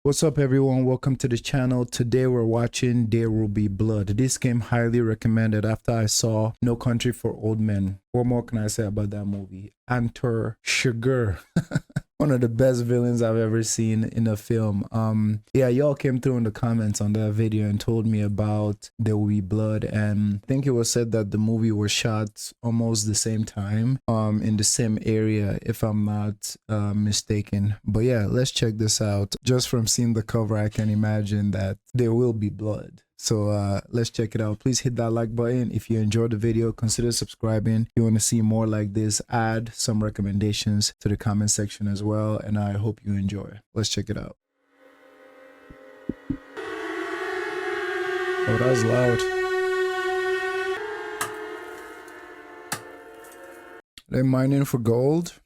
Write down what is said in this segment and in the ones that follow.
What's up everyone, welcome to the channel. Today we're watching There Will Be Blood. This game highly recommended after I saw No Country for Old Men. What more can I say about that movie? Antor Sugar. One of the best villains I've ever seen in a film. Yeah, y'all came through in the comments on that video and told me about There Will Be Blood, and I think it was said that the movie was shot almost the same time, in the same area, if I'm not mistaken. But yeah, let's check this out. Just from seeing the cover, I can imagine that there will be blood. So let's check it out. Please hit that like button. If you enjoyed the video, consider subscribing. If you want to see more like this, add some recommendations to the comment section as well. And I hope you enjoy. Let's check it out. Oh, that was loud. They're mining for gold.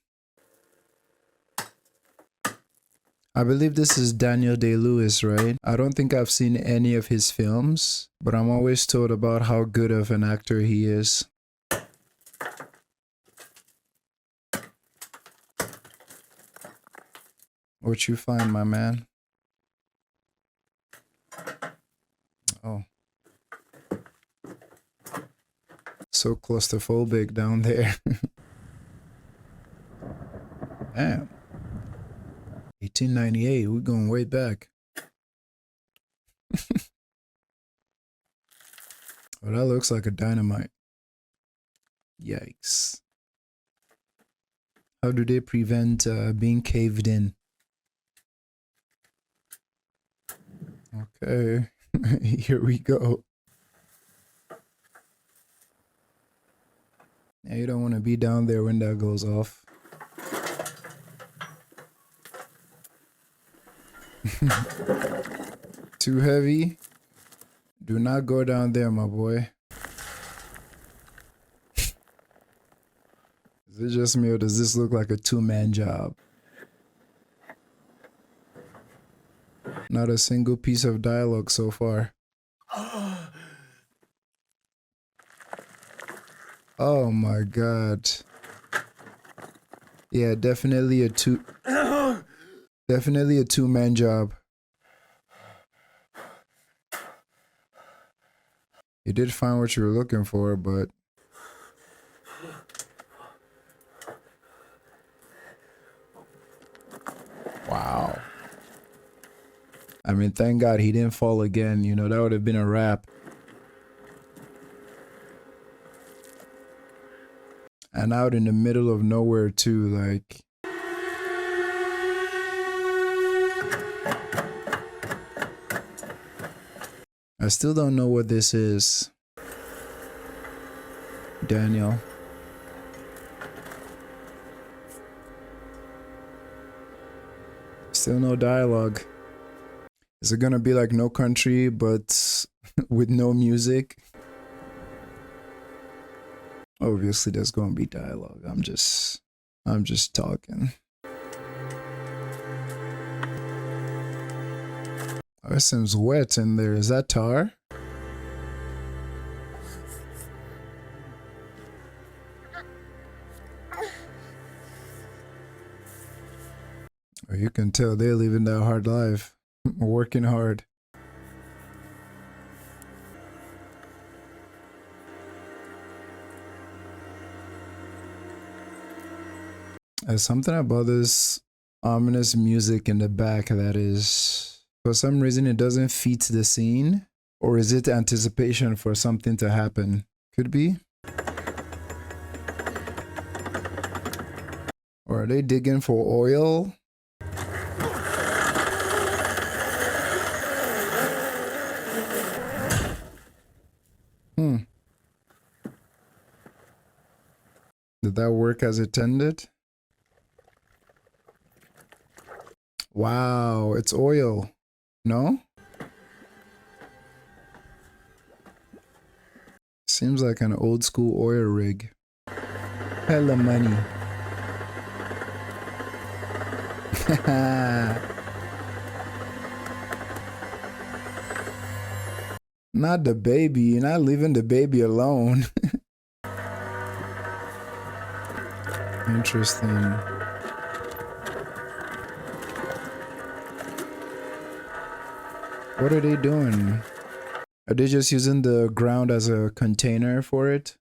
I believe this is Daniel Day-Lewis, right? I don't think I've seen any of his films, but I'm always told about how good of an actor he is. What you find, my man? Oh. So claustrophobic down there. Damn. 1898, we're going way back. Oh, that looks like a dynamite. Yikes. How do they prevent being caved in? Okay, here we go. Yeah, you don't want to be down there when that goes off. Too heavy? Do not go down there, my boy. Is it just me or does this look like a two-man job? Not a single piece of dialogue so far. Oh my god. Yeah, definitely a two-man job. You did find what you were looking for, but wow. I mean, thank God he didn't fall again. You know, that would have been a wrap. And out in the middle of nowhere too, like. I still don't know what this is. Daniel. Still no dialogue. Is it gonna be like No Country, but with no music? Obviously there's gonna be dialogue. I'm just talking. Oh, it seems wet in there. Is that tar? Oh, you can tell they're living that hard life. Working hard. There's something about this ominous music in the back that is, for some reason, it doesn't fit the scene. Or is it anticipation for something to happen? Could be. Or are they digging for oil? Did that work as intended? Wow, it's oil. No? Seems like an old school oil rig. Hella money. Not the baby. You're not leaving the baby alone. Interesting. What are they doing? Are they just using the ground as a container for it?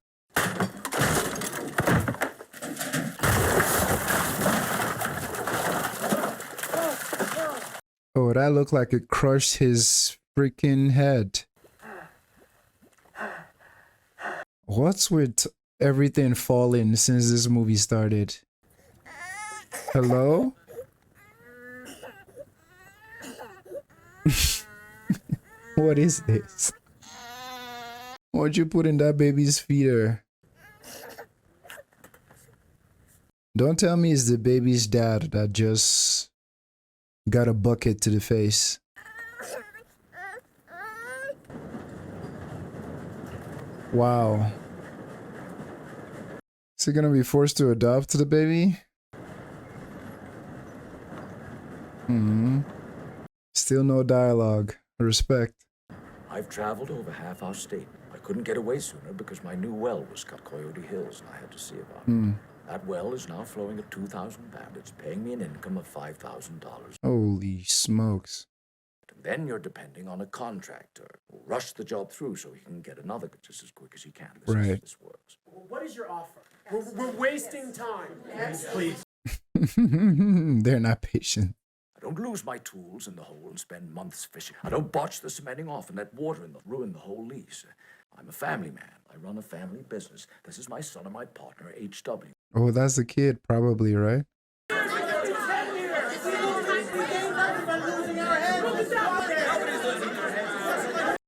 Oh, that looked like it crushed his freaking head. What's with everything falling since this movie started? Hello? What is this? What'd you put in that baby's feeder? Don't tell me it's the baby's dad that just got a bucket to the face. Wow. Is he gonna be forced to adopt the baby? Still no dialogue. Respect. I've traveled over half our state. I couldn't get away sooner because my new well was cut Coyote Hills and I had to see about it. That well is now flowing at 2,000 bandits, paying me an income of $5,000. Holy smokes. And then you're depending on a contractor who'll rush the job through so he can get another just as quick as he can. This works. Well, what is your offer? We're wasting time. Yes, please. They're not patient. I don't lose my tools in the hole and spend months fishing. I don't botch the cementing off and let water ruin the whole lease. I'm a family man. I run a family business. This is my son and my partner, H.W. Oh, that's the kid, probably, right?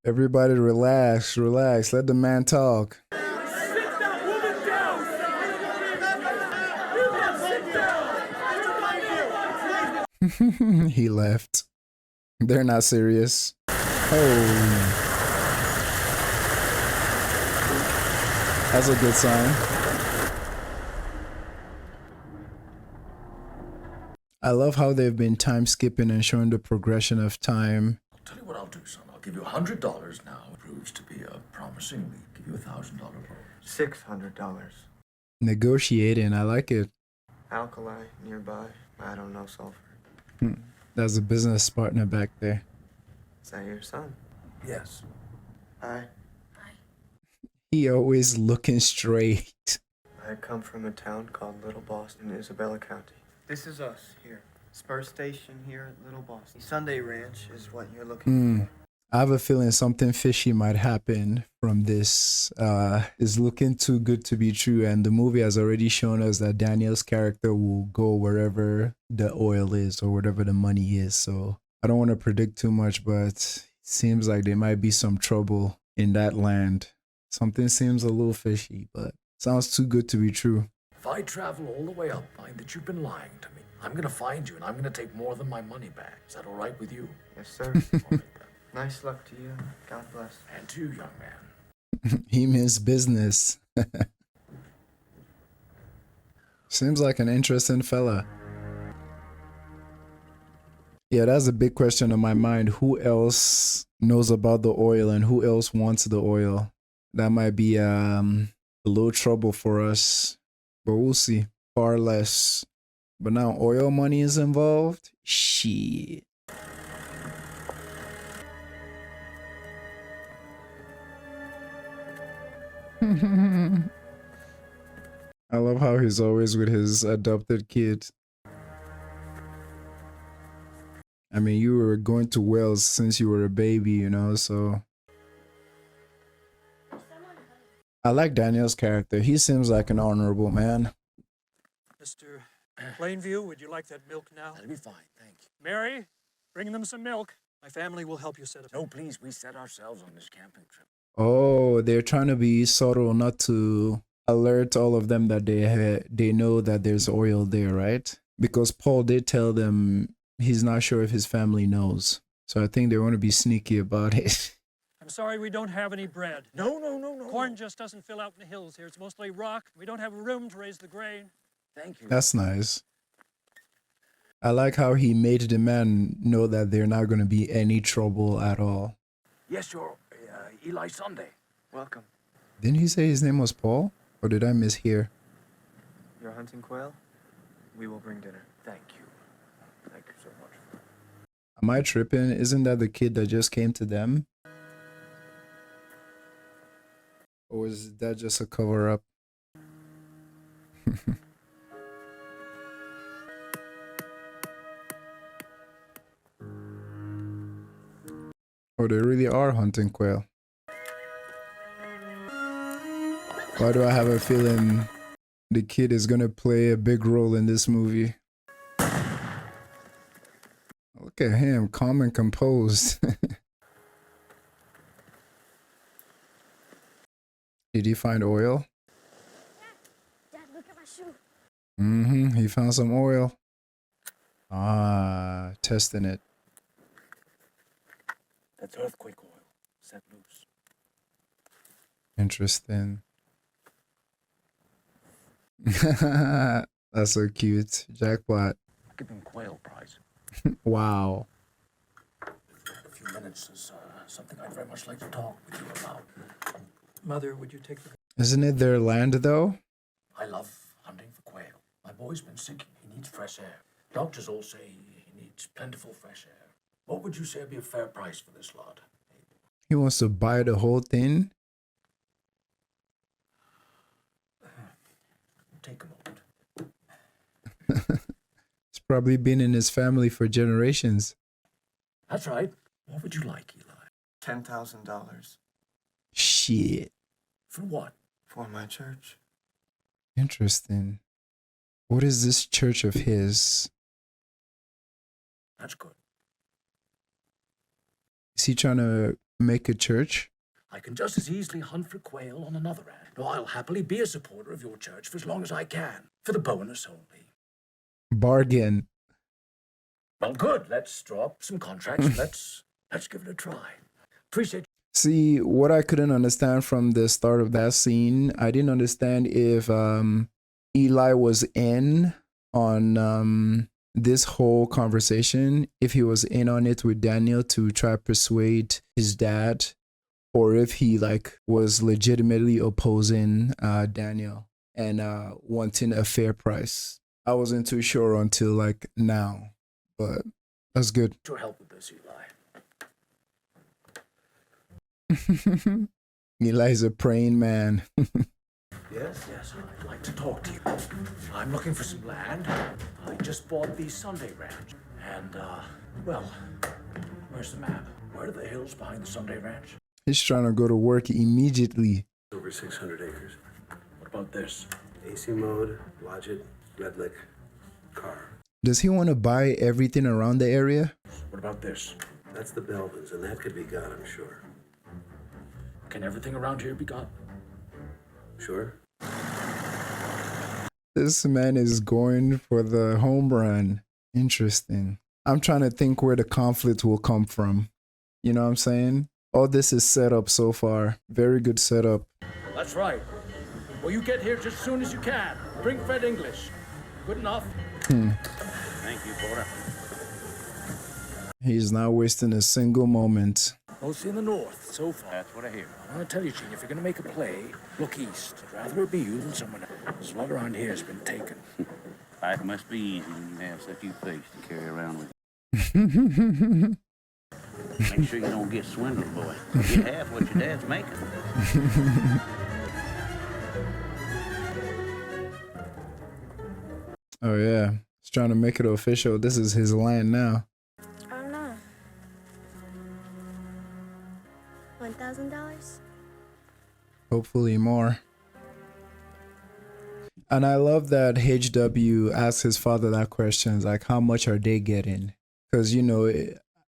Everybody relax, relax. Let the man talk. He left. They're not serious. Oh. That's a good sign. I love how they've been time skipping and showing the progression of time. I'll tell you what I'll do, son. I'll give you $100 now. It proves to be a promising lead. Give you $1,000 loan. $600. Negotiating, I like it. Alkali nearby. I don't know sulfur. That's a business partner back there. Is that your son? Yes. Hi. He always looking straight. I come from a town called Little Boston, Isabella County. This is us here. Spur Station here at Little Boston. Sunday Ranch is what you're looking for. I have a feeling something fishy might happen from this. It's looking too good to be true, and the movie has already shown us that Daniel's character will go wherever the oil is or whatever the money is. So I don't want to predict too much, but it seems like there might be some trouble in that land. Something seems a little fishy, but sounds too good to be true. If I travel all the way up, find that you've been lying to me, I'm going to find you and I'm going to take more than my money back. Is that all right with you? Yes, sir. All right, then. Nice luck to you. God bless. And to you, young man. He means business. Seems like an interesting fella. Yeah, that's a big question on my mind. Who else knows about the oil and who else wants the oil? That might be a little trouble for us, but we'll see. Far less. But now oil money is involved? Shit. I love how he's always with his adopted kid. I mean, you were going to Wales since you were a baby, you know, so. I like Daniel's character. He seems like an honorable man. Mr. Plainview, would you like that milk now? That'll be fine, thank you. Mary, bring them some milk. My family will help you set up. No, please, we set ourselves on this camping trip. Oh, they're trying to be subtle, not to alert all of them that they know that there's oil there, right? Because Paul did tell them he's not sure if his family knows. So I think they want to be sneaky about it. I'm sorry we don't have any bread. No. Corn just doesn't fill out in the hills here. It's mostly rock. We don't have room to raise the grain. Thank you. That's nice. I like how he made the man know that they're not going to be any trouble at all. Yes, you're Eli Sunday. Welcome. Didn't he say his name was Paul? Or did I mishear? You're hunting quail? We will bring dinner. Thank you. Thank you so much. Am I tripping? Isn't that the kid that just came to them? Or is that just a cover up? Or they really are hunting quail. Why do I have a feeling the kid is gonna play a big role in this movie? Look at him, calm and composed. Did he find oil? Dad, look at my shoe. He found some oil. Ah, testing it. That's earthquake oil. Set loose. Interesting. That's so cute. Jackpot. I'll give him quail prize. Wow. A few minutes is something I'd very much like to talk with you about. Mother, would you take the... Isn't it their land though? I love hunting for quail. My boy's been sick. He needs fresh air. Doctors all say he needs plentiful fresh air. What would you say would be a fair price for this lot? He wants to buy the whole thing? Take a moment. It's probably been in his family for generations. That's right. What would you like, Eli? $10,000 Shit. For what? for my church. Interesting. What is this church of his? That's good. Is he trying to make a church? I can just as easily hunt for quail on another end. No, I'll happily be a supporter of your church for as long as I can. For the bonus only. Bargain. Well, good. Let's draw up some contracts. Let's give it a try. Appreciate. See, what I couldn't understand from the start of that scene, I didn't understand if Eli was in on this whole conversation, if he was in on it with Daniel to try to persuade his dad, or if he like was legitimately opposing Daniel and wanting a fair price. I wasn't too sure until like now, but that's good. Your help with this, Eli. Eli's a praying man. Yes, I'd like to talk to you. I'm looking for some land. I just bought the Sunday Ranch. And, well, where's the map? Where are the hills behind the Sunday Ranch? He's trying to go to work immediately. Over 600 acres. What about this? AC mode, Logit, Red Lick, car. Does he want to buy everything around the area? What about this? That's the Belvins, and that could be got, I'm sure. Can everything around here be got? Sure? This man is going for the home run. Interesting. I'm trying to think where the conflict will come from. You know what I'm saying? All this is set up so far. Very good setup. That's right. Well, you get here just as soon as you can. Bring Fred English. Good enough. Thank you, Porter. He's not wasting a single moment. Mostly in the north, so far. That's what I hear. I want to tell you, Gene, if you're going to make a play, look east. I'd rather it be you than someone else. This lot around here has been taken. Life must be easy when you have such a face to carry around with you. Make sure you don't get swindled, boy. Get half what your dad's making. Oh yeah. He's trying to make it official. This is his land now. I don't know. $1,000? Hopefully more. And I love that HW asks his father that question, like, how much are they getting? Because, you know,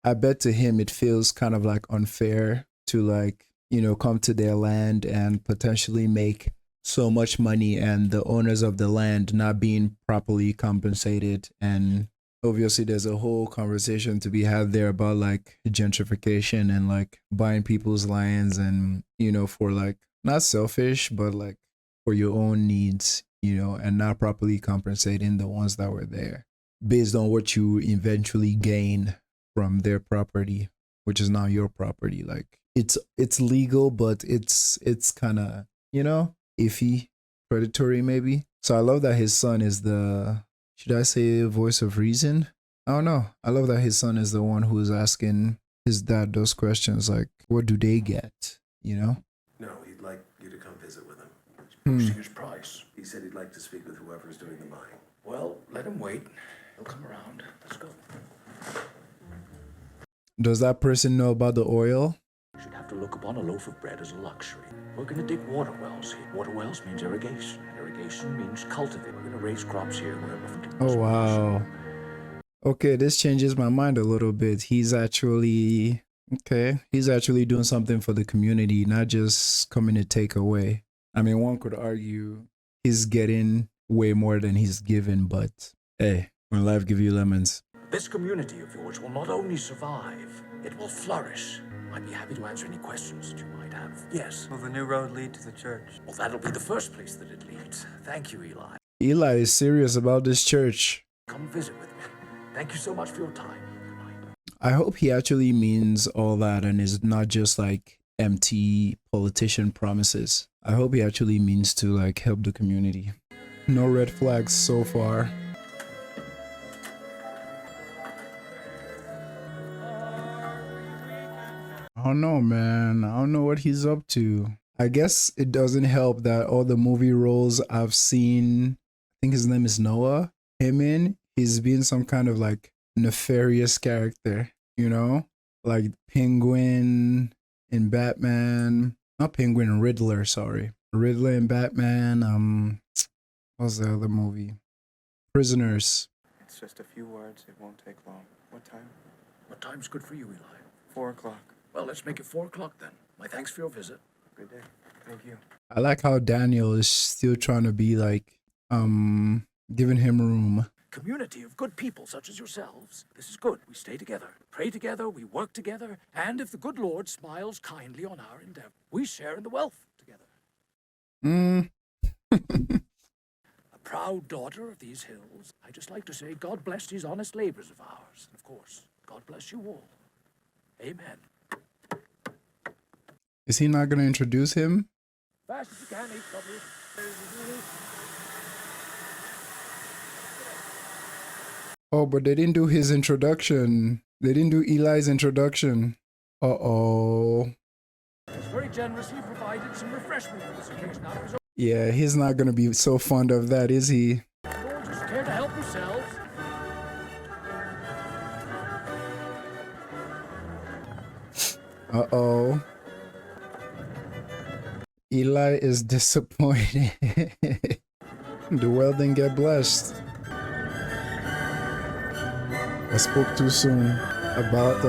I bet to him it feels kind of like unfair to like, you know, come to their land and potentially make so much money and the owners of the land not being properly compensated. And obviously there's a whole conversation to be had there about like gentrification and like buying people's lands and, you know, for like not selfish, but like for your own needs, you know, and not properly compensating the ones that were there based on what you eventually gain from their property, which is now your property. Like it's legal, but it's kind of, you know, iffy, predatory maybe. So I love that his son is the, should I say, voice of reason? I don't know. I love that his son is the one who's asking his dad those questions, like, what do they get? You know? No, he'd like you to come visit with him. Posting his price. He said he'd like to speak with whoever's doing the buying. Well, let him wait. He'll come around. Let's go. Does that person know about the oil? You should have to look upon a loaf of bread as a luxury. We're going to dig water wells here. Water wells means irrigation. Irrigation means cultivate. We're going to raise crops here wherever. Oh, wow. Okay, this changes my mind a little bit. He's actually doing something for the community, not just coming to take away. I mean, one could argue he's getting way more than he's given, but hey, when life gives you lemons. This community of yours will not only survive, it will flourish. I'd be happy to answer any questions that you might have. Yes. Will the new road lead to the church? Well, that'll be the first place that it leads. Thank you, Eli. Eli is serious about this church. Come visit with me. Thank you so much for your time. Good night. I hope he actually means all that and is not just like empty politician promises. I hope he actually means to like help the community. No red flags so far. I don't know, man. I don't know what he's up to. I guess it doesn't help that all the movie roles I've seen, I think his name is Noah, him in, he's been some kind of like nefarious character, you know? Like Penguin in Batman. Not Penguin, Riddler, sorry. Riddler in Batman. What's the other movie? Prisoners. It's just a few words. It won't take long. What time? What time's good for you, Eli? 4 o'clock. Well, let's make it 4 o'clock then. My thanks for your visit. Good day. Thank you. I like how Daniel is still trying to be like, giving him room. Community of good people such as yourselves. This is good. We stay together, pray together, we work together, and if the good Lord smiles kindly on our endeavor, we share in the wealth together. A proud daughter of these hills, I just like to say God bless these honest labors of ours. And of course, God bless you all. Amen. Is he not going to introduce him? Fast as you can, HW. Oh, but they didn't do his introduction. They didn't do Eli's introduction. Uh-oh. He's very generously provided some refreshment for this occasion out of his own. Yeah, he's not going to be so fond of that, is he? Lord, just care to help yourselves. Uh-oh. Eli is disappointed. The well didn't get blessed. I spoke too soon about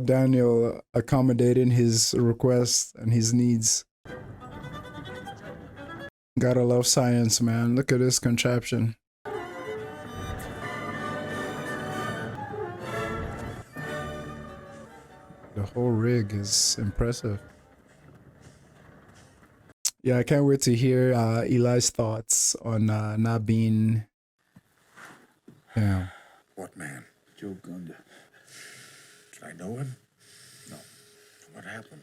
Daniel accommodating his requests and his needs. Gotta love science, man. Look at this contraption. The whole rig is impressive. Yeah, I can't wait to hear Eli's thoughts on not being... Damn. What man? Joe Gunda. Did I know him? No. What happened?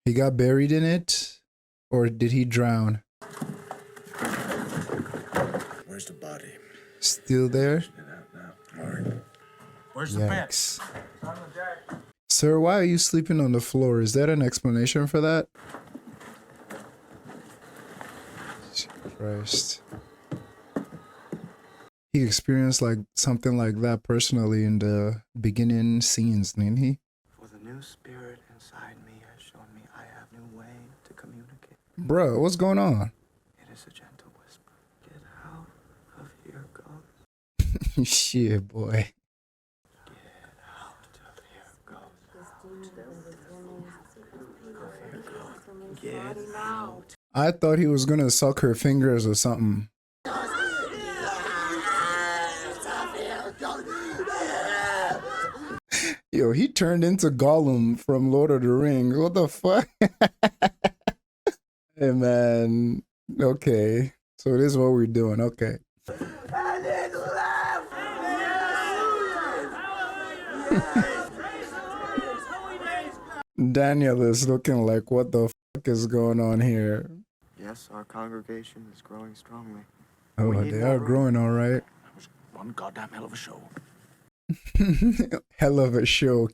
He got buried in it? Or did he drown? Where's the body? Still there? Get out now. All right. Where's Yikes. Sir, why are you sleeping on the floor? Is there an explanation for that? Jesus Christ. He experienced like something like that personally in the beginning scenes, didn't he? For the new spirit inside me has shown me I have new way to communicate. Bruh, what's going on? It is a gentle whisper. Get out of here, ghost. Shit, boy. Get out of here, ghost. Get out. I thought he was gonna suck her fingers or something. Yo, he turned into Gollum from Lord of the Rings. What the fuck? Hey, man. Okay. So this is what we're doing. Okay. Daniel is looking like, what the fuck is going on here? Yes, our congregation is growing strongly. Oh, We need they more are room. growing all right. That was one goddamn hell of a show. Hell of a show.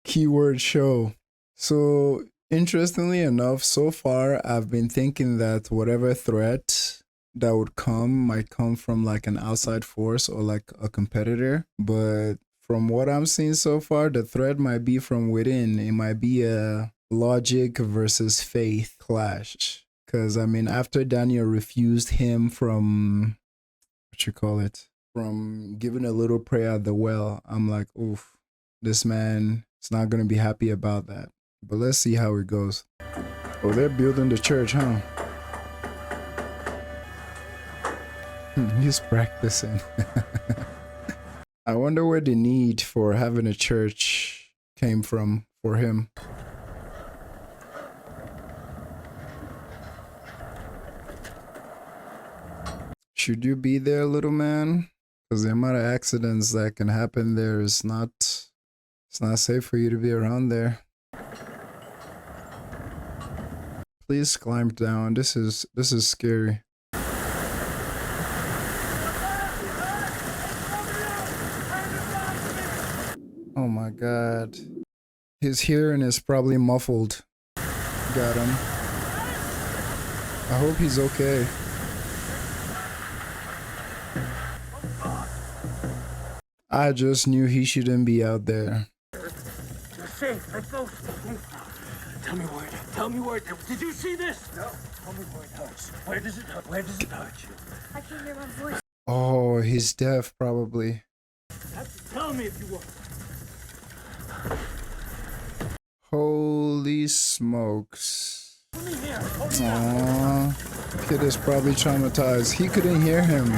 Keyword show. So, interestingly enough, so far I've been thinking that whatever threat that would come might come from like an outside force or like a competitor. But from what I'm seeing so far, the threat might be from within. It might be a logic versus faith clash. Because, I mean, after Daniel refused him from, what you call it, from giving a little prayer at the well, I'm like, oof, this man is not going to be happy about that. But let's see how it goes. Oh, they're building the church, huh? He's practicing. I wonder where the need for having a church came from for him. Should you be there, little man? Because the amount of accidents that can happen there is not, it's not safe for you to be around there. Please climb down. This is scary. Oh my god. His hearing is probably muffled. Got him. I hope he's okay. I just knew he shouldn't be out there. You're safe. Let's go. Tell me where. Tell me where. Did you see this? No. Tell me where it hurts. Where does it hurt? Where does it hurt you? I can't hear my voice. Oh, he's deaf probably. Tell me if you want. Holy smokes. Come in here. Hold me. Aww. Kid is probably traumatized. He couldn't hear him.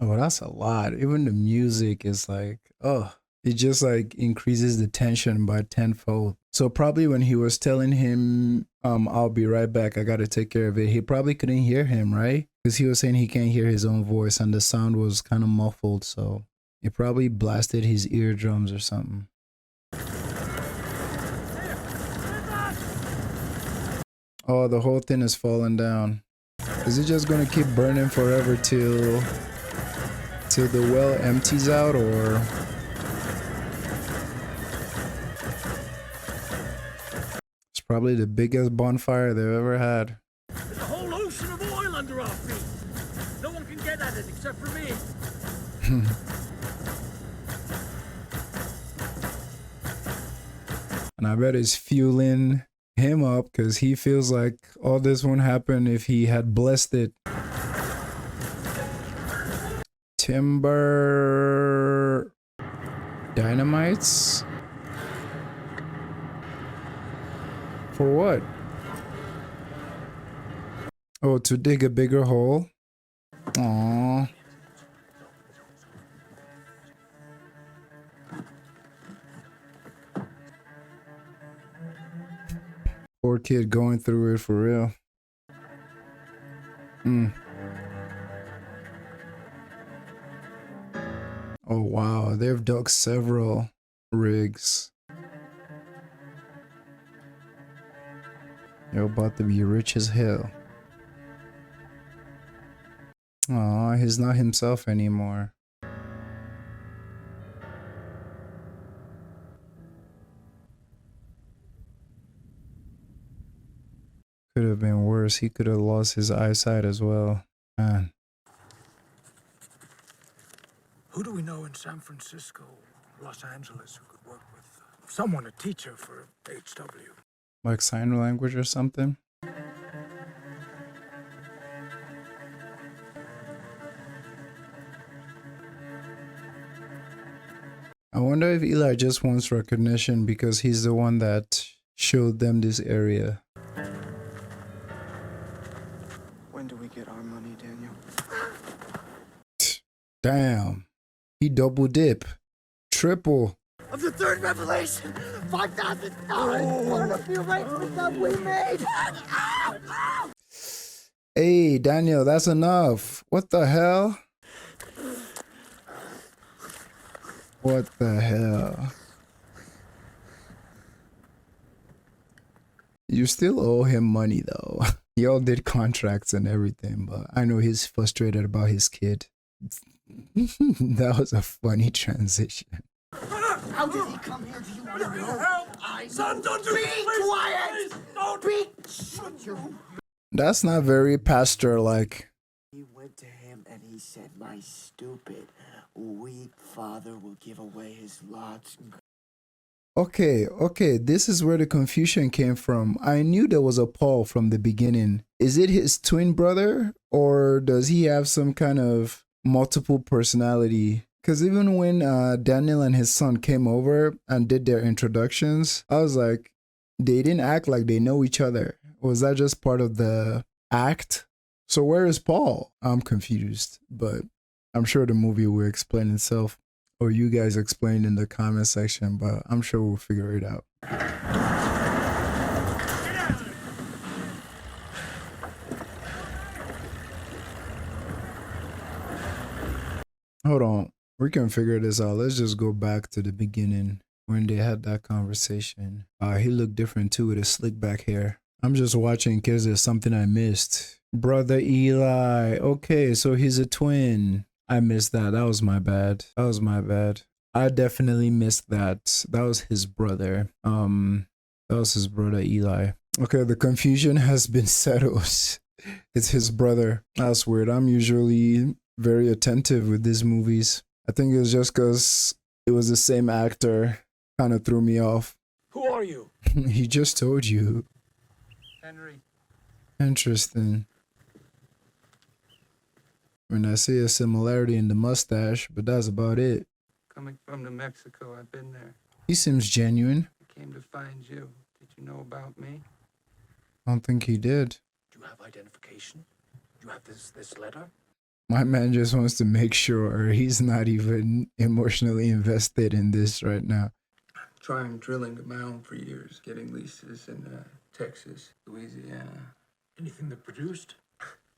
Oh, that's a lot. Even the music is like, oh, it just like increases the tension by tenfold. So probably when he was telling him, I'll be right back, I gotta take care of it, he probably couldn't hear him, right? Because he was saying he can't hear his own voice and the sound was kind of muffled. So it probably blasted his eardrums or something. Oh, the whole thing is falling down. Is it just gonna keep burning forever till the well empties out, or? It's probably the biggest bonfire they've ever had. There's a whole ocean of oil under our feet. No one can get at it except for me. And I bet it's fueling him up because he feels like all this won't happen if he had blessed it. Timber dynamites? For what? Oh, to dig a bigger hole? Aww. Poor kid going through it for real. Oh wow, they've dug several rigs. You're about to be rich as hell. Aw, he's not himself anymore. Could have been worse. He could have lost his eyesight as well. Man. Who do we know in San Francisco, Los Angeles, who could work with someone, a teacher for HW? Like sign language or something? I wonder if Eli just wants recognition because he's the one that showed them this area. When do we get our money, Daniel? Damn. He double dip. Triple. Of the third revelation, $5,000. One of the arrangements that we made. Hey, Daniel, that's enough. What the hell? What the hell? You still owe him money though. Y'all did contracts and everything, but I know he's frustrated about his kid. That was a funny transition. How did he come here? Do you want to know? Help! Son, don't do this! Be quiet! Don't be... Shut your... That's not very pastor-like. He went to him and he said, my stupid, weak father will give away his lots. Okay, this is where the confusion came from. I knew there was a Paul from the beginning. Is it his twin brother, or does he have some kind of multiple personality? Because even when Daniel and his son came over and did their introductions, I was like, they didn't act like they know each other. Was that just part of the act? So where is Paul? I'm confused, but I'm sure the movie will explain itself. Or you guys explain in the comment section, but I'm sure we'll figure it out. Hold on. We can figure this out. Let's just go back to the beginning when they had that conversation. He looked different too with his slick back hair. I'm just watching because there's something I missed. Brother Eli. Okay, so he's a twin. I missed that. That was my bad. I definitely missed that. That was his brother. That was his brother Eli. Okay, the confusion has been settled. It's his brother. That's weird. I'm usually very attentive with these movies. I think it was just because it was the same actor. Kind of threw me off. Who are you? He just told you. Henry. Interesting. When I see a similarity in the mustache, but that's about it. Coming from New Mexico, I've been there. He seems genuine. I came to find you. Did you know about me? I don't think he did. Do you have identification? Do you have this letter? My man just wants to make sure he's not even emotionally invested in this right now. Trying drilling of my own for years, getting leases in Texas, Louisiana. Anything that produced?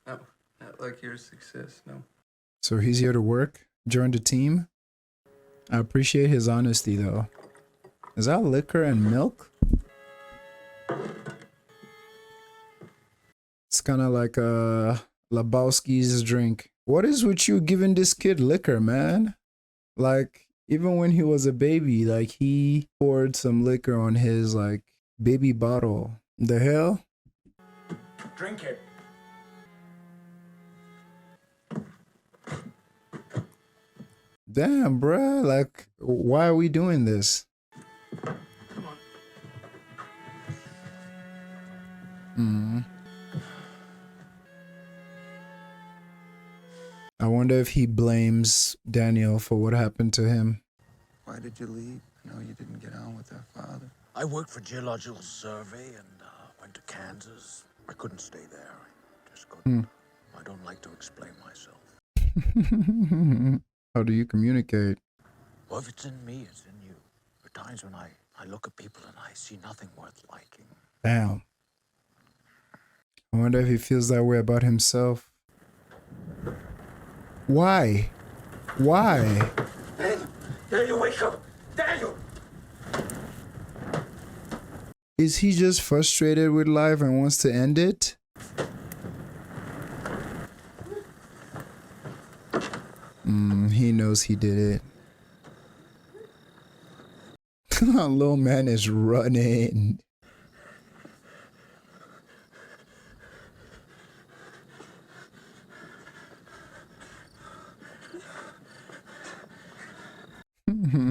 No, not like your success, no. So he's here to work? Join the team? I appreciate his honesty though. Is that liquor and milk? It's kind of like Lebowski's drink. What is with you giving this kid liquor, man? Like, even when he was a baby, like, he poured some liquor on his, like, baby bottle. The hell? Drink it. Damn, bruh. Like, why are we doing this? Come on. I wonder if he blames Daniel for what happened to him. Why did you leave? I know you didn't get on with our father. I worked for Geological Survey and went to Kansas. I couldn't stay there. I just couldn't. I don't like to explain myself. How do you communicate? Well, if it's in me, it's in you. There are times when I look at people and I see nothing worth liking. Damn. I wonder if he feels that way about himself. Why? Why? Daniel, wake up! Daniel! Is he just frustrated with life and wants to end it? He knows he did it. Little man is running.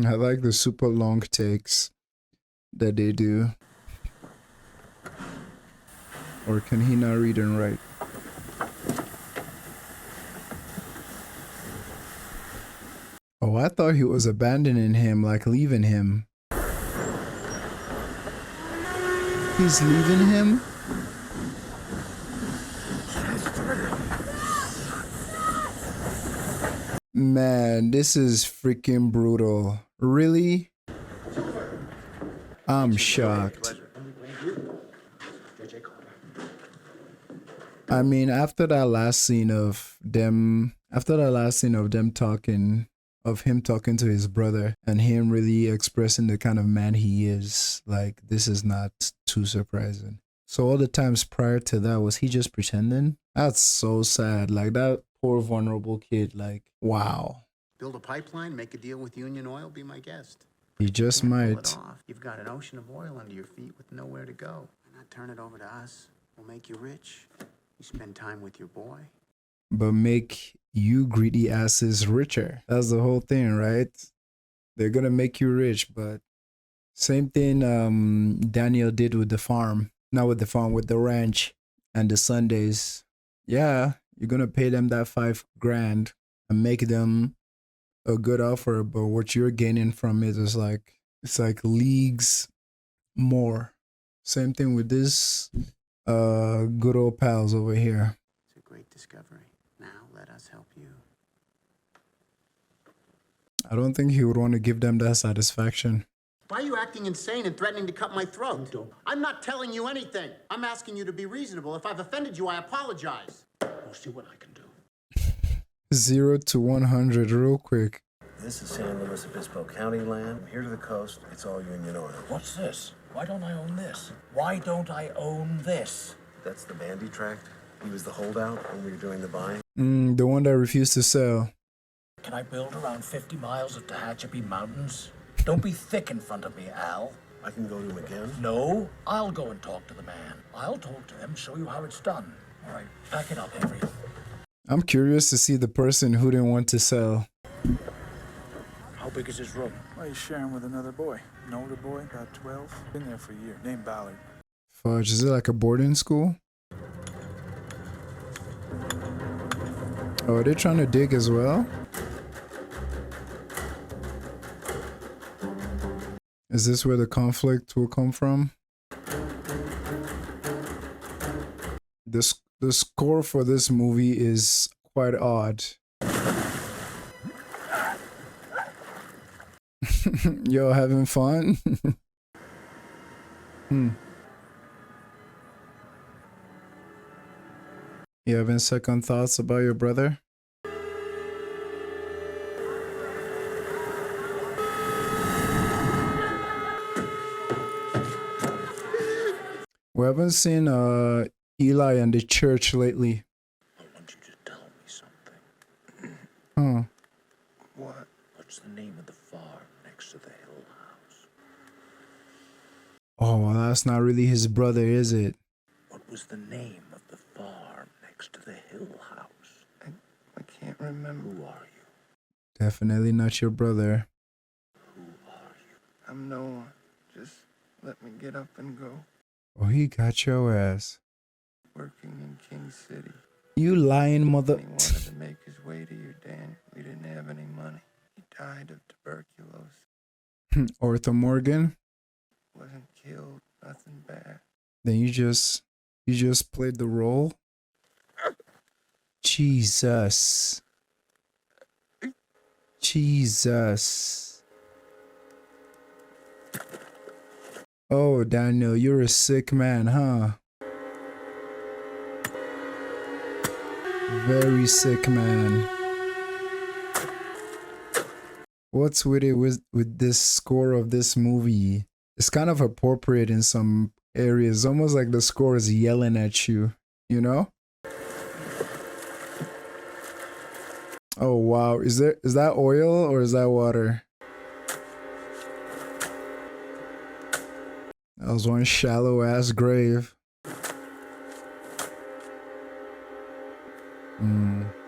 I like the super long takes that they do. Or can he not read and write? Oh, I thought he was abandoning him, like leaving him. He's leaving him? Man, this is freaking brutal. Really? I'm shocked. I mean, after that last scene of them talking, of him talking to his brother and him really expressing the kind of man he is, like, this is not too surprising. So all the times prior to that, was he just pretending? That's so sad. Like that poor vulnerable kid. Like, wow. Build a pipeline, make a deal with Union Oil, be my guest. He just Can't pull it might. off. You've got an ocean of oil under your feet with nowhere to go. Why not turn it over to us? We'll make you rich. You spend time with your boy. But make you greedy asses richer. That's the whole thing, right? They're gonna make you rich, but same thing Daniel did with the farm. Not with the farm, with the ranch and the Sundays. Yeah, you're gonna pay them that $5,000 and make them a good offer, but what you're gaining from it is like, it's like leagues more. Same thing with this good old pals over here. It's a great discovery. Now let us help you. I don't think he would want to give them that satisfaction. Why are you acting insane and threatening to cut my throat? I'm not telling you anything. I'm asking you to be reasonable. If I've offended you, I apologize. We'll see what I can do. 0 to 100 real quick. This is San Luis Obispo County land. Here to the coast, it's all Union Oil. What's this? Why don't I own this? Why don't I own this? That's the Bandy tract. He was the holdout when we were doing the buying. The one that refused to sell. Can I build around 50 miles of Tehachapi Mountains? Don't be thick in front of me, Al. I can go to him again. No, I'll go and talk to the man. I'll talk to him, show you how it's done. All right, pack it up, Henry. I'm curious to see the person who didn't want to sell. How big is his room? Well, he's sharing with another boy. An older boy, about 12. Been there for a year, named Ballard. Fudge, is it like a boarding school? Oh, are they trying to dig as well? Is this where the conflict will come from? The score for this movie is quite odd. Yo, having fun? You having second thoughts about your brother? We haven't seen Eli and the church lately. I want you to tell me something. Huh. What? What's the name of the farm next to the hill house? Oh, well, that's not really his brother, is it? What was the name of the farm next to the hill house? I can't remember. Who are you? Definitely not your brother. Who are you? I'm no one. Just let me get up and go. Oh, he got your ass. Working in King City. You lying mother... He wanted to make his way to your dad. We didn't have any money. He died of tuberculosis. Arthur Morgan? Wasn't killed. Nothing bad. Then you just played the role? Jesus. Jesus. Oh, Daniel, you're a sick man, huh? Very sick man. What's with it with this score of this movie? It's kind of appropriate in some areas. Almost like the score is yelling at you, you know? Oh wow, is that oil or is that water? That was one shallow ass grave.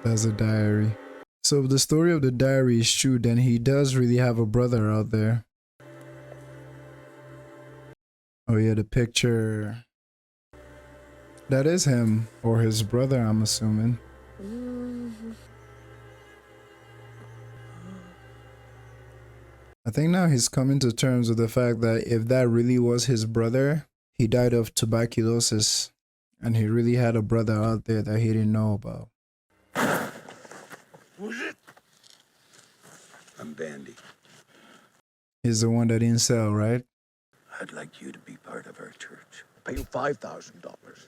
That's a diary. So if the story of the diary is true, then he does really have a brother out there. Oh yeah, the picture. That is him, or his brother, I'm assuming. I think now he's coming to terms with the fact that if that really was his brother, he died of tuberculosis, and he really had a brother out there that he didn't know about. Who's it? I'm Bandy. He's the one that didn't sell, right? I'd like you to be part of our church. Pay you $5,000.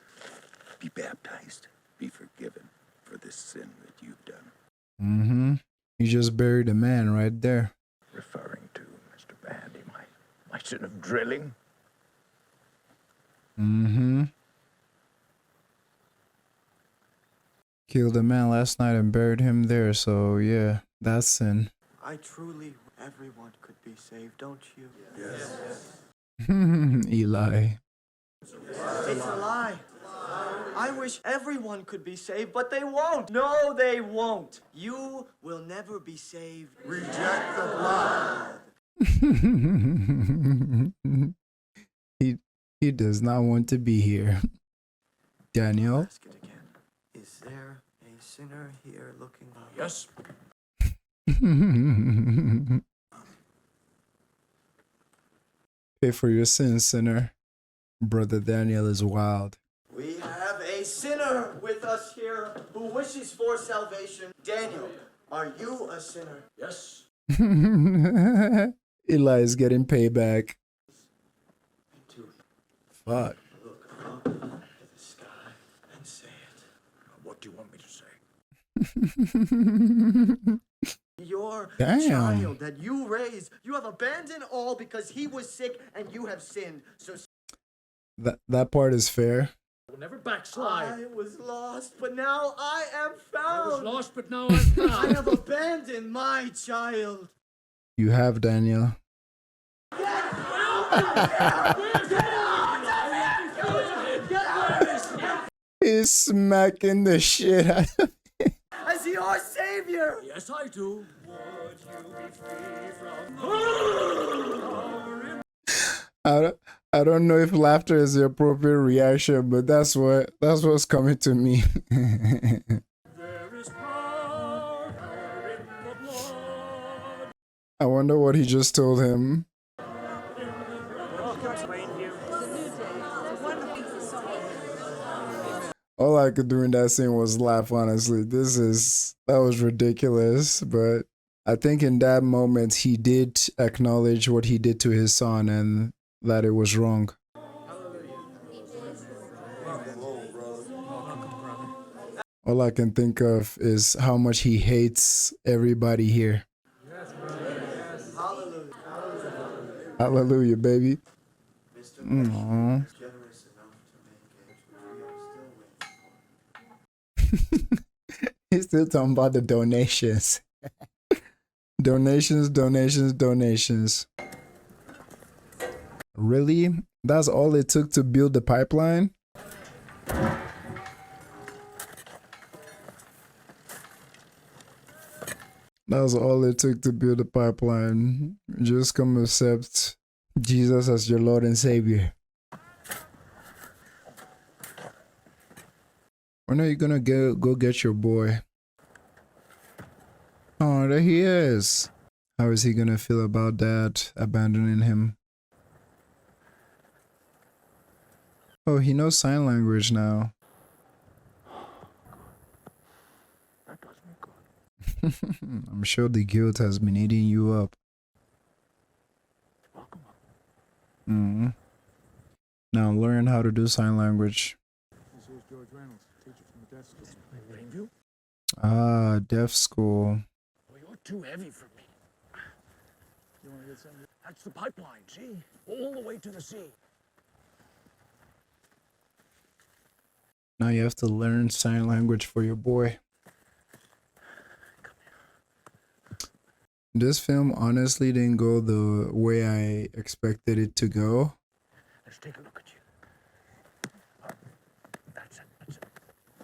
Be baptized. Be forgiven for this sin that you've done. You just buried a man right there. Referring to Mr. Bandy, my sin of drilling. Killed a man last night and buried him there, so yeah, that's sin. I truly, everyone could be saved, don't you? Yes. Eli. It's a lie. I wish everyone could be saved, but they won't. No, they won't. You will never be saved. Reject the blood. he does not want to be here. Daniel. Ask it again. Is there a sinner here looking up? Yes. Pay for your sins, sinner. Brother Daniel is wild. We have a sinner with us here who wishes for salvation. Daniel, are you a sinner? Yes. Eli is getting payback. Fuck. Look up to the sky and say it. What do you want me to say? Your Damn. child that you raised, you have abandoned all because he was sick and you have sinned. So That part is fair. I will never backslide. I was lost, but now I am I found. was lost, but now I'm found. I have abandoned my child. You have, Daniel. He's smacking the shit out of him. As your savior. Yes, I do. I don't know if laughter is the appropriate reaction, but that's what's coming to me. I wonder what he just told him. All I could do in that scene was laugh, honestly. That was ridiculous, but I think in that moment he did acknowledge what he did to his son and that it was wrong. All I can think of is how much he hates everybody here. Hallelujah, baby. Aww. He's still talking about the donations. Donations. Really? That's all it took to build the pipeline? That was all it took to build the pipeline. Just come accept Jesus as your Lord and Savior. When are you gonna go get your boy? Oh, there he is. How is he gonna feel about that, abandoning him? Oh, he knows sign language now. That does me good. I'm sure the guilt has been eating you up. Welcome. Mm-hmm. Now learn how to do sign language. This is George Reynolds, teacher from the deaf school. Greenview? Ah, deaf school. Well, you're too heavy for me. You want to get something? That's the pipeline, see? All the way to the sea. Now you have to learn sign language for your boy. This film honestly didn't go the way I expected it to go. Let's take a look at you. That's it.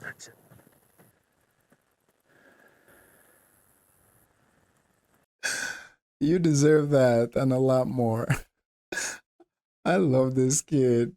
That's it. You deserve that and a lot more. I love this kid.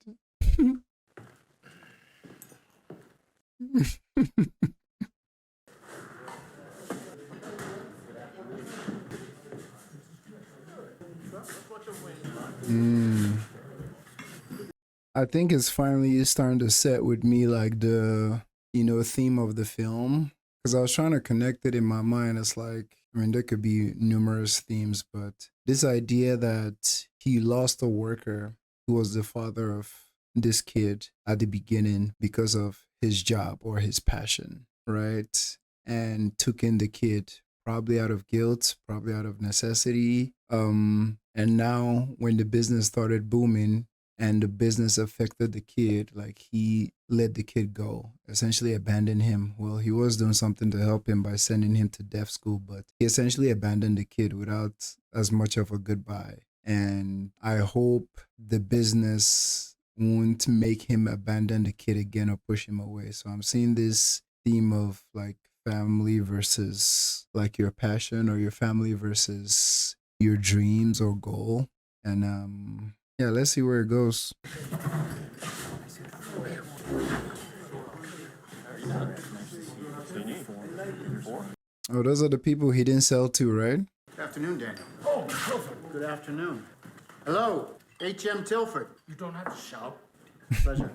I think it's finally starting to set with me like the, theme of the film. Because I was trying to connect it in my mind. It's like, there could be numerous themes, but this idea that he lost a worker who was the father of this kid at the beginning because of his job or his passion, right? And took in the kid probably out of guilt, probably out of necessity. And now when the business started booming and the business affected the kid. Like he let the kid go, essentially abandoned him. Well, he was doing something to help him by sending him to deaf school, but he essentially abandoned the kid without as much of a goodbye. And I hope the business won't make him abandon the kid again or push him away. So I'm seeing this theme of like family versus like your passion, or your family versus your dreams or goal. And yeah, let's see where it goes. Oh, those are the people he didn't sell to, right? Good afternoon, Daniel. Oh, Tilford. Good afternoon. Hello, H.M. Tilford. You don't have to shout. Pleasure.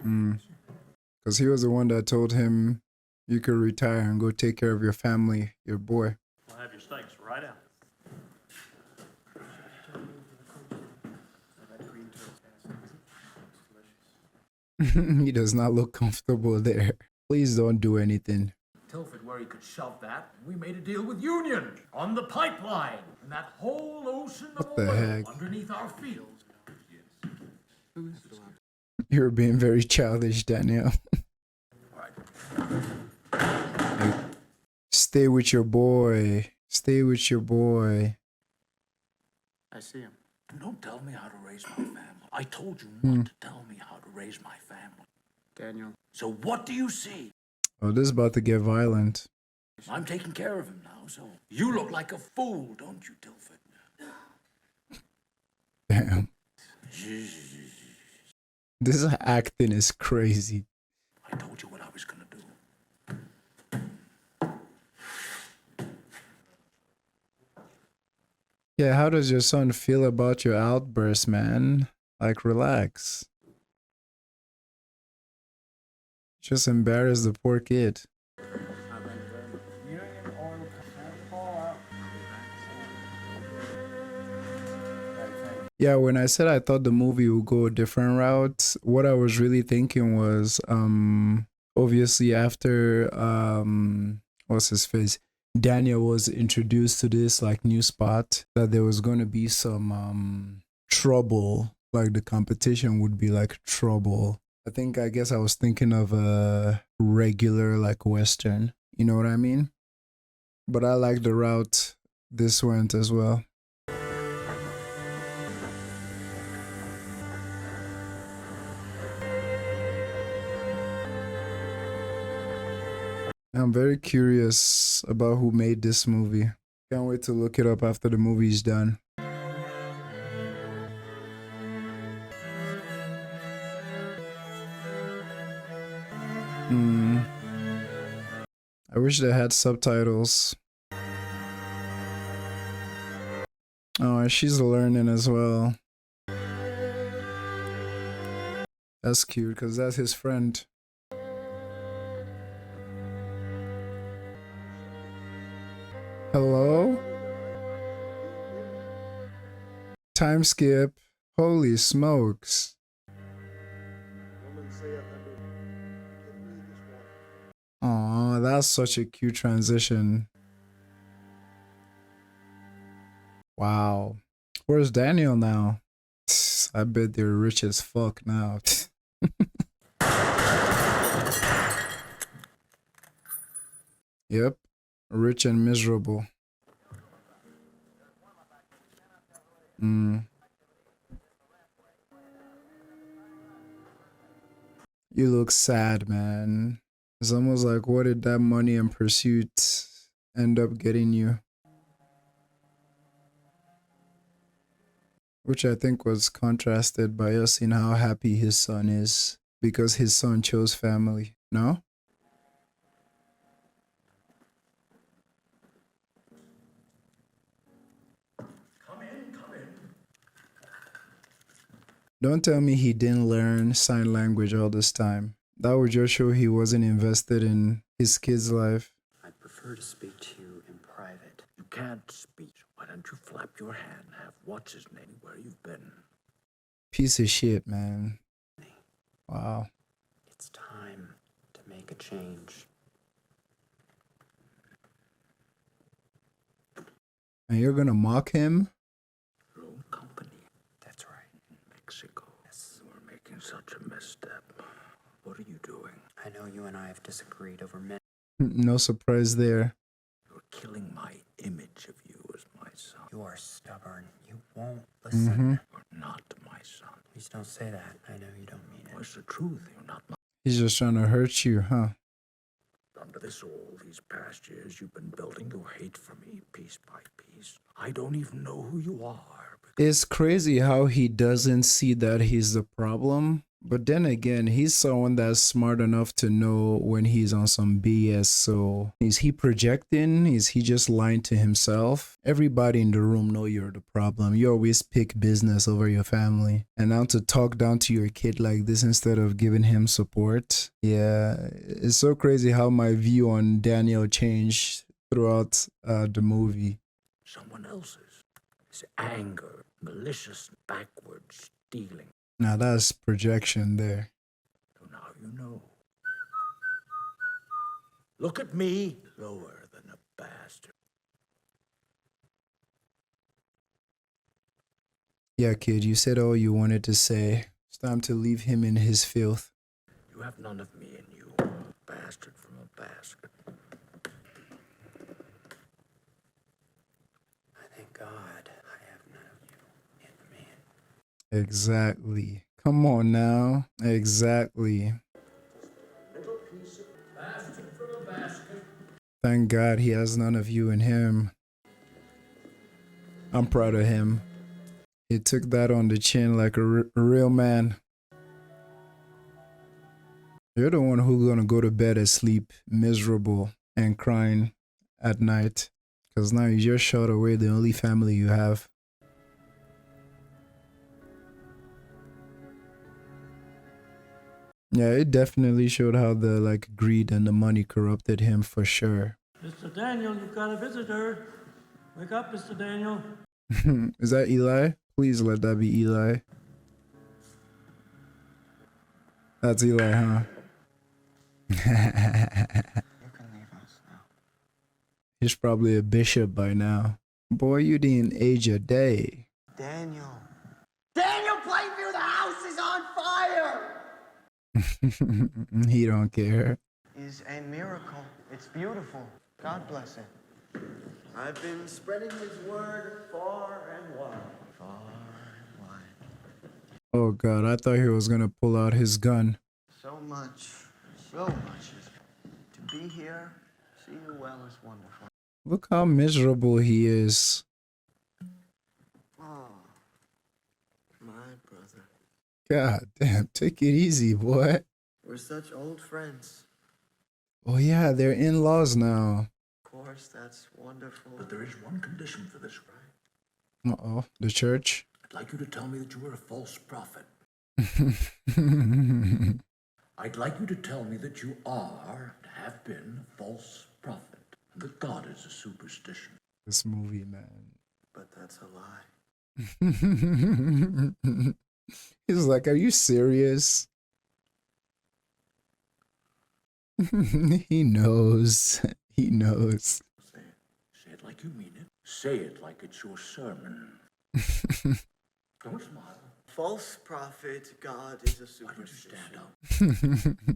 Because he was the one that told him you could retire and go take care of your family, your boy. We'll have your steaks right out. He does not look comfortable there. Please don't do anything. Tilford, where he could shove that, we made a deal with Union on the pipeline and that whole ocean of What the oil heck? underneath our fields. You're being very childish, Daniel. Like, stay with your boy. Stay with your boy. I see him. Don't tell me how to raise my family. I told you not to tell me how to raise my family. Daniel. So what do you see? Oh, this is about to get violent. I'm taking care of him now, so you look like a fool, don't you, Tilford? Damn. This acting is crazy. I told you what I was gonna do. Yeah, how does your son feel about your outburst, man? Like, relax. Just embarrass the poor kid. Yeah, when I said I thought the movie would go a different route, what I was really thinking was, obviously after, what's his face? Daniel was introduced to this like new spot, that there was going to be some trouble, like the competition would be like trouble. I guess I was thinking of a regular like Western, you know what I mean? But I like the route this went as well. I'm very curious about who made this movie. Can't wait to look it up after the movie's done. I wish they had subtitles. Oh, and she's learning as well. That's cute, because that's his friend. Hello? Time skip. Holy smokes. Aw, that's such a cute transition. Wow. Where's Daniel now? I bet they're rich as fuck now. Yep. Rich and miserable. You look sad, man. It's almost like, what did that money and pursuit end up getting you? Which I think was contrasted by us seeing how happy his son is, because his son chose family, no? Come in. Don't tell me he didn't learn sign language all this time. That would just show he wasn't invested in his kid's life. I'd prefer to speak to you in private. You can't speak. Why don't you flap your hand and have what's his name where you've been? Piece of shit, man. Wow. It's time to make a change. And you're gonna mock him? Your own company. That's right. though you and I have disagreed over many. No surprise there. You're killing my image of you as my son. You are stubborn. You won't listen. You're not my son. Please don't say that. I know you don't mean it. What's the truth? You're not my He's just trying to hurt you, huh? Under this all these past years, you've been building your hate for me piece by piece. I don't even know who you are. It's crazy how he doesn't see that he's the problem. But then again, he's someone that's smart enough to know when he's on some BS. So is he projecting? Is he just lying to himself? Everybody in the room know you're the problem. You always pick business over your family. And now to talk down to your kid like this instead of giving him support. Yeah, it's so crazy how my view on Daniel changed throughout the movie. Someone else's. It's anger, malicious, backwards, stealing. Now that's projection there. So now you know. Look at me. Lower than a bastard. Yeah, kid, you said all you wanted to say. It's time to leave him in his filth. You have none of me in you. Bastard from a basket. I thank God I have none of you in me. Exactly. Come on now. Exactly. Little piece of bastard from a basket. Thank God he has none of you in him. I'm proud of him. He took that on the chin like a real man. You're the one who's gonna go to bed asleep, miserable and crying at night. Because now you just shot away the only family you have. Yeah, it definitely showed how the greed and the money corrupted him for sure. Mr. Daniel, you've got a visitor. Wake up, Mr. Daniel. Is that Eli? Please let that be Eli. That's Eli, huh? You can leave us now. He's probably a bishop by now. Boy, you didn't age a day. Daniel. Daniel Plainview, the house is on fire! He don't care. Is a miracle. It's beautiful. God bless it. I've been spreading his word far and wide. Far and wide. Oh God, I thought he was gonna pull out his gun. So much. To be here, see you well is wonderful. Look how miserable he is. Oh, my brother. God damn, take it easy, boy. We're such old friends. Oh yeah, they're in-laws now. Of course, that's wonderful. But there is one condition for this, right? Uh-oh, the church? I'd like you to tell me that you were a false prophet. I'd like you to tell me that you are, have been, a false prophet. And that God is a superstition. This movie, man. But that's a lie. He's like, are you serious? He knows. He knows. Say it. Say it like you mean it. Say it like it's your sermon. Don't smile. False prophet, God is a superstition. Why don't you stand up?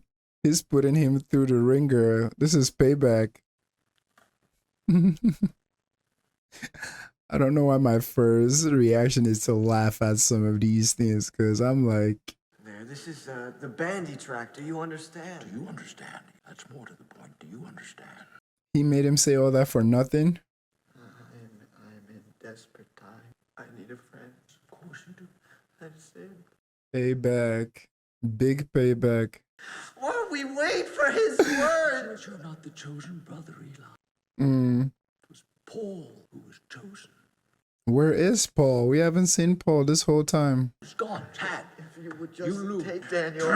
He's putting him through the ringer. This is payback. I don't know why my first reaction is to laugh at some of these things, because I'm like... There, this is the bandy track. Do you understand? Do you understand? That's more to the point. Do you understand? He made him say all that for nothing? I'm in desperate time. I need a friend. Of course you do. That's it. Payback. Big payback. While we wait for his word. But you're not the chosen brother, Eli. Mm. It was Paul who was chosen. Where is Paul? We haven't seen Paul this whole time. He's gone. Tad. If you would just take Daniel.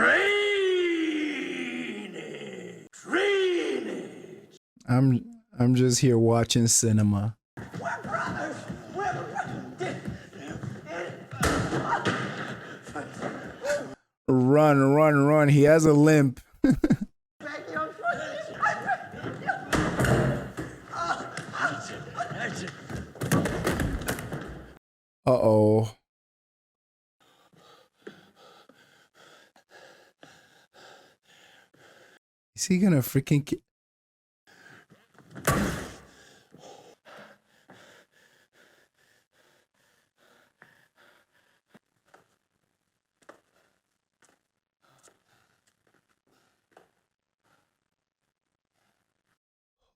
Drainage. I'm just here watching cinema. We're brothers. We're Run. He has a limp. Uh-oh. Is he gonna freaking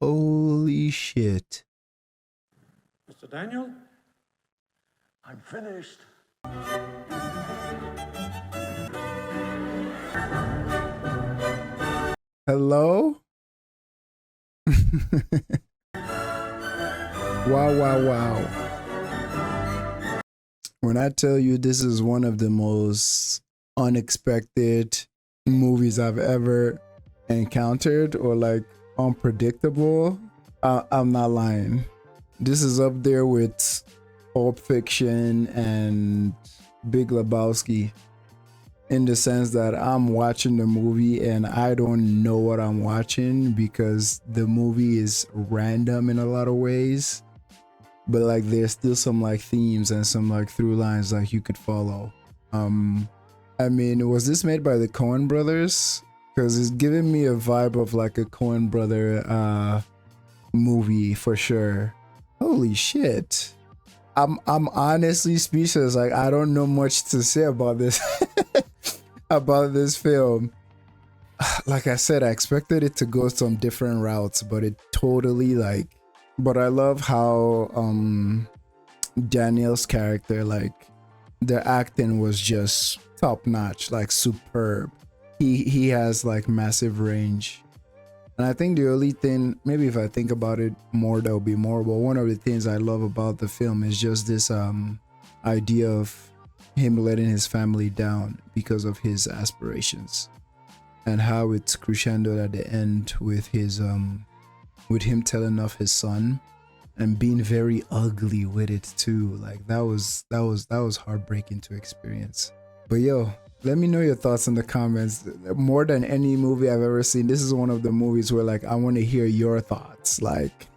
Holy shit. Mr. Daniel? I'm finished. Hello? Wow. When I tell you this is one of the most unexpected movies I've ever encountered, or like unpredictable, I'm not lying. This is up there with Pulp Fiction and Big Lebowski, in the sense that I'm watching the movie and I don't know what I'm watching because the movie is random in a lot of ways, but like there's still some like themes and some like through lines like you could follow. I mean, was this made by the Coen brothers? Because it's giving me a vibe of like a Coen brother movie for sure. Holy shit. I'm honestly speechless. Like, I don't know much to say about this about this film. Like I said, I expected it to go some different routes, but it totally like, but I love how Daniel's character, like the acting was just top notch, like superb. He has like massive range. And I think the only thing, maybe if I think about it more, there'll be more. But one of the things I love about the film is just this idea of him letting his family down because of his aspirations, and how it's crescendoed at the end with his with him telling off his son and being very ugly with it too. Like that was heartbreaking to experience. But yo, let me know your thoughts in the comments. More than any movie I've ever seen, this is one of the movies where like I want to hear your thoughts. Like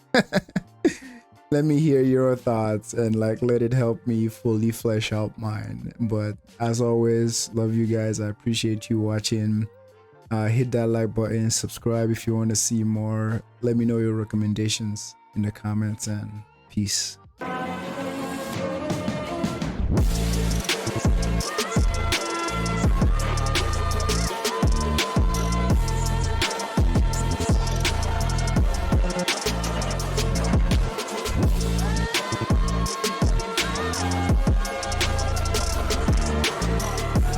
let me hear your thoughts and like let it help me fully flesh out mine. But as always, love you guys. I appreciate you watching. Hit that like button, subscribe if you want to see more. Let me know your recommendations in the comments, and peace.